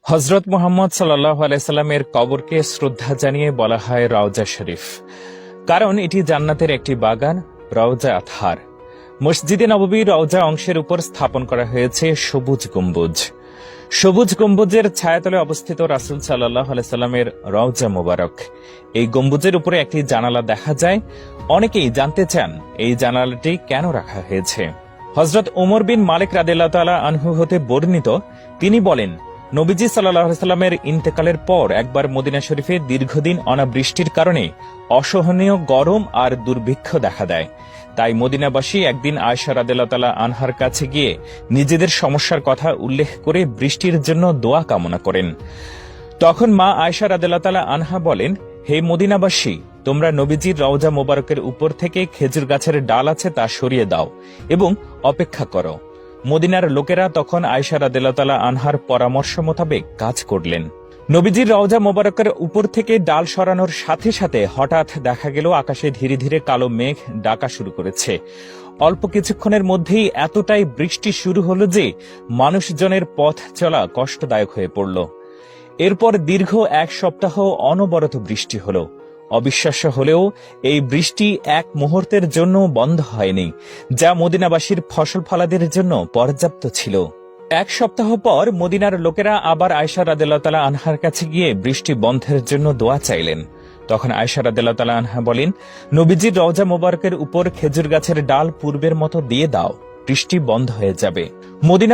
হযরত মুহাম্মদ সাল্লাল্লাহু আলাইহি সাল্লামের কবরকে শ্রদ্ধা জানিয়ে বলা হয় রওজা শরীফ, কারণ এটি জান্নাতের একটি বাগান, রওজা আতহার। মসজিদে নববীর রওজা অংশের উপর স্থাপন করা হয়েছে সবুজ গম্বুজ। সবুজ গম্বুজের ছায়াতলে অবস্থিত রাসূল সাল্লাল্লাহু আলাইহি সাল্লামের রওজা মোবারক। এই গম্বুজের উপরে একটি জানালা দেখা যায়। অনেকেই জানতে চান এই জানালাটি কেন রাখা হয়েছে। হযরত ওমর বিন মালিক রাদিয়াল্লাহু তাআলা আনহু হতে বর্ণিত, তিনি বলেন, নবীজি সাল্লাল্লাহু আলাইহি সাল্লামের ইন্তেকালের পর একবার মদিনা শরীফে দীর্ঘদিন অনাবৃষ্টির কারণে অসহনীয় গরম আর দুর্ভিক্ষ দেখা দেয়। তাই মদিনাবাসী একদিন আয়েশা রাদিয়াল্লাহু তাআলা আনহার কাছে গিয়ে নিজেদের সমস্যার কথা উল্লেখ করে বৃষ্টির জন্য দোয়া কামনা করেন। তখন মা আয়েশা রাদিয়াল্লাহু তাআলা আনহা বলেন, হে মদিনাবাসী, তোমরা নবীজির রওজা মোবারকের উপর থেকে খেজুর গাছের ডাল আছে তা সরিয়ে দাও এবং অপেক্ষা করো। মদিনার লোকেরা তখন আয়েশা রাদিয়াল্লাহু তাআলা আনহার পরামর্শ মোতাবেক কাজ করলেন। নবীজির রওজা মোবারকের উপর থেকে ডাল সরানোর সাথে সাথে হঠাৎ দেখা গেল আকাশে ধীরে ধীরে কালো মেঘ ডাকা শুরু করেছে। অল্প কিছুক্ষণের মধ্যেই এতটাই বৃষ্টি শুরু হল যে মানুষজনের পথ চলা কষ্টদায়ক হয়ে পড়ল। এরপর দীর্ঘ এক সপ্তাহ অনবরত বৃষ্টি হল। অবিশ্বাস্য হলেও এই বৃষ্টি এক মুহূর্তের জন্য বন্ধ হয়নি, যা মদিনাবাসীর ফসল ফলাদের জন্য পর্যাপ্ত ছিল। এক সপ্তাহ পর মদিনার লোকেরা আবার আয়েশা রাদিয়াল্লাহু তাআলা আনহার কাছে গিয়ে বৃষ্টি বন্ধের জন্য দোয়া চাইলেন। তখন আয়েশা রাদিয়াল্লাহু তাআলা আনহা বলেন, নবীজির রওজা মোবারকের উপর খেজুর গাছের ডাল পূর্বের মতো দিয়ে দাও, বৃষ্টি বন্ধ হয়ে যাবে। মদিনা